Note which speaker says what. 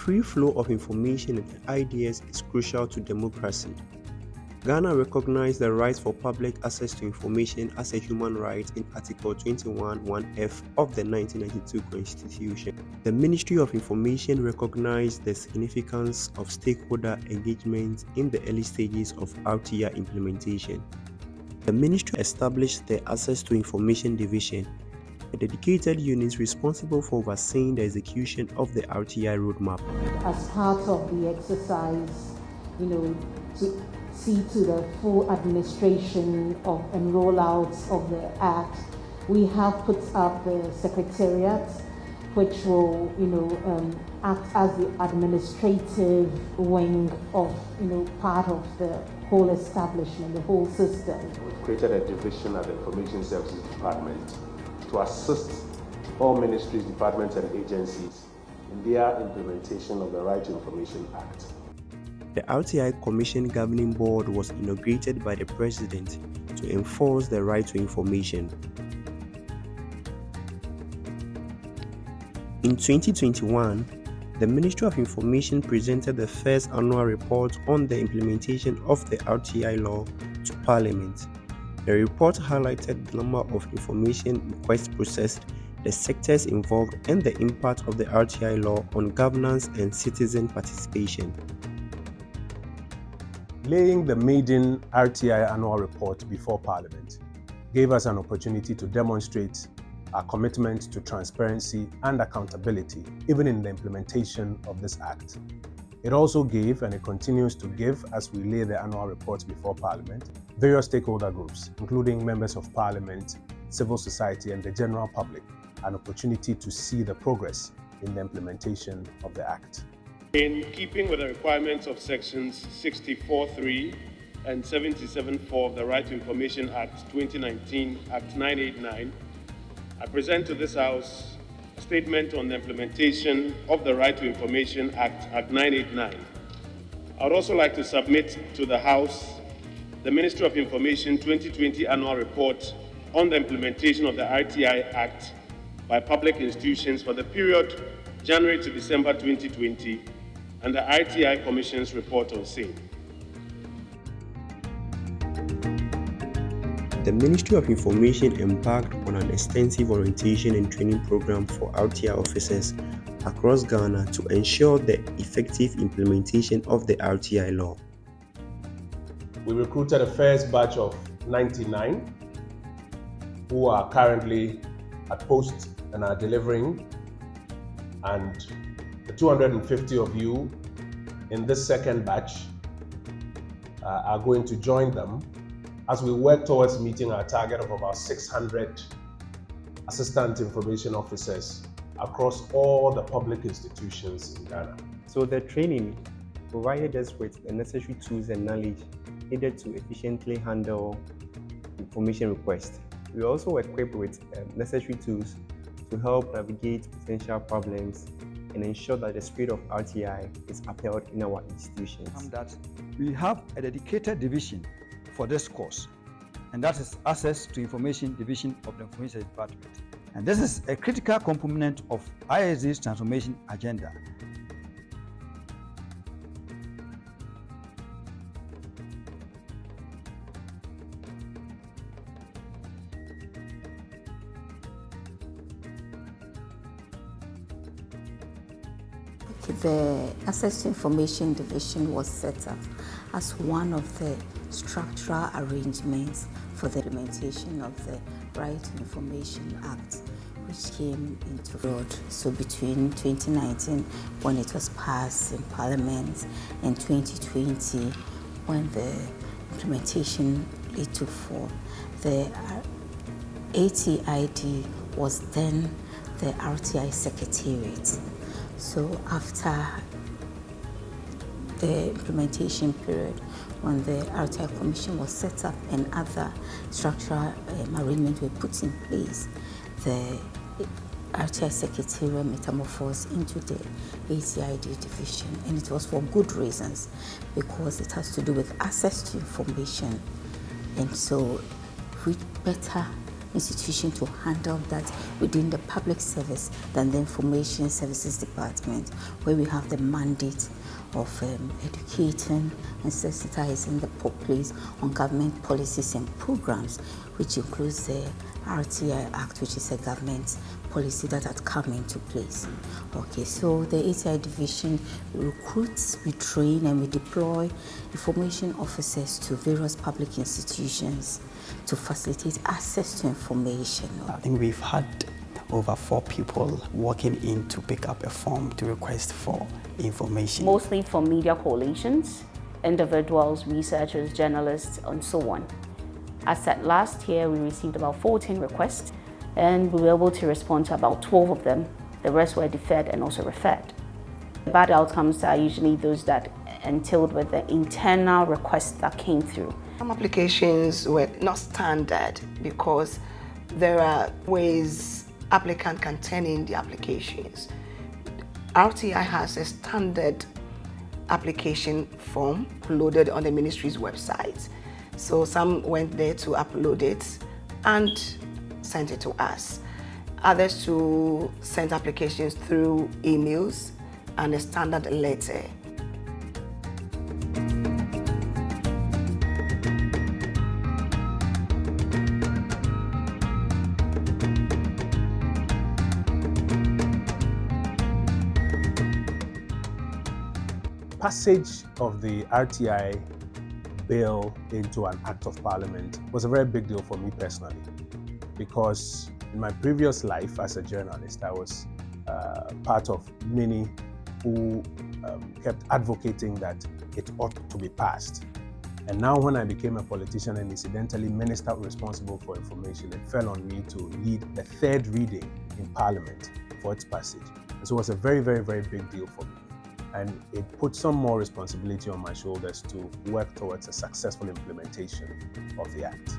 Speaker 1: free flow of information and ideas is crucial to democracy. Ghana recognized the right for public access to information as a human right in Article 21(1)(f) of the 1992 Constitution. The Ministry of Information recognized the significance of stakeholder engagement in the early stages of RTI implementation. The ministry established the Access to Information Division, a dedicated unit responsible for overseeing the execution of the RTI roadmap.
Speaker 2: As part of the exercise, to see to the full administration of and rollouts of the Act, we have put up the Secretariat, which will, act as the administrative wing of, part of the whole establishment, the whole system.
Speaker 3: We've created a division at the Information Services Department to assist all ministries, departments, and agencies in their implementation of the Right to Information Act.
Speaker 1: The RTI Commission Governing Board was inaugurated by the President to enforce the right to information. In 2021, the Ministry of Information presented the first annual report on the implementation of the RTI law to Parliament. The report highlighted the number of information requests processed, the sectors involved, and the impact of the RTI law on governance and citizen participation.
Speaker 3: Laying the maiden RTI annual report before Parliament gave us an opportunity to demonstrate our commitment to transparency and accountability, even in the implementation of this Act. It also gave, and it continues to give as we lay the annual report before Parliament, various stakeholder groups, including members of Parliament, civil society, and the general public, an opportunity to see the progress in the implementation of the Act.
Speaker 4: In keeping with the requirements of Sections 64(3) and 77(4) of the Right to Information Act 2019, Act 989, I present to this House a statement on the implementation of the Right to Information Act, Act 989. I would also like to submit to the House the Ministry of Information 2020 Annual Report on the implementation of the RTI Act by public institutions for the period January to December 2020, and the RTI Commission's report on same.
Speaker 1: The Ministry of Information embarked on an extensive orientation and training program for RTI officers across Ghana to ensure the effective implementation of the RTI law.
Speaker 3: We recruited a first batch of 99 who are currently at post and are delivering, and the 250 of you in this second batch are going to join them as we work towards meeting our target of about 600 assistant information officers across all the public institutions in Ghana.
Speaker 1: So the training provided us with the necessary tools and knowledge needed to efficiently handle information requests. We also equipped with necessary tools to help navigate potential problems and ensure that the spirit of RTI is upheld in our institutions.
Speaker 5: That we have a dedicated division for this course, and that is Access to Information Division of the Information Department. And this is a critical component of ISD's transformation agenda.
Speaker 6: The Access to Information Division was set up as one of the structural arrangements for the implementation of the Right to Information Act, which came into force. So between 2019, when it was passed in Parliament, and 2020, when the implementation took form, the ATID was then the RTI Secretariat. So after the implementation period, when the RTI Commission was set up and other structural arrangements were put in place, the RTI Secretariat metamorphosed into the ATID division, and it was for good reasons, because it has to do with access to information, and so we better institution to handle that within the public service than the Information Services Department, where we have the mandate of educating and sensitizing the populace on government policies and programs, which includes the RTI Act, which is a government policy that had come into place. Okay, so the ATI division recruits, we train and we deploy information officers to various public institutions to facilitate access to information.
Speaker 7: I think we've had over 4 people walking in to pick up a form to request for information.
Speaker 8: Mostly from media coalitions, individuals, researchers, journalists, and so on. As at last year, we received about 14 requests, and we were able to respond to about 12 of them. The rest were deferred and also referred. The bad outcomes are usually those that entailed with the internal requests that came through.
Speaker 9: Some applications were not standard because there are ways applicant can turn in the applications. RTI has a standard application form loaded on the ministry's website. So some went there to upload it and sent it to us. Others to send applications through emails and a standard letter.
Speaker 3: Passage of the RTI bill into an act of parliament was a very big deal for me personally, because in my previous life as a journalist, I was part of many who kept advocating that it ought to be passed. And now when I became a politician and incidentally minister responsible for information, it fell on me to lead the 3rd reading in parliament for its passage. And so it was a very, very, very big deal for me. And it put some more responsibility on my shoulders to work towards a successful implementation of the Act.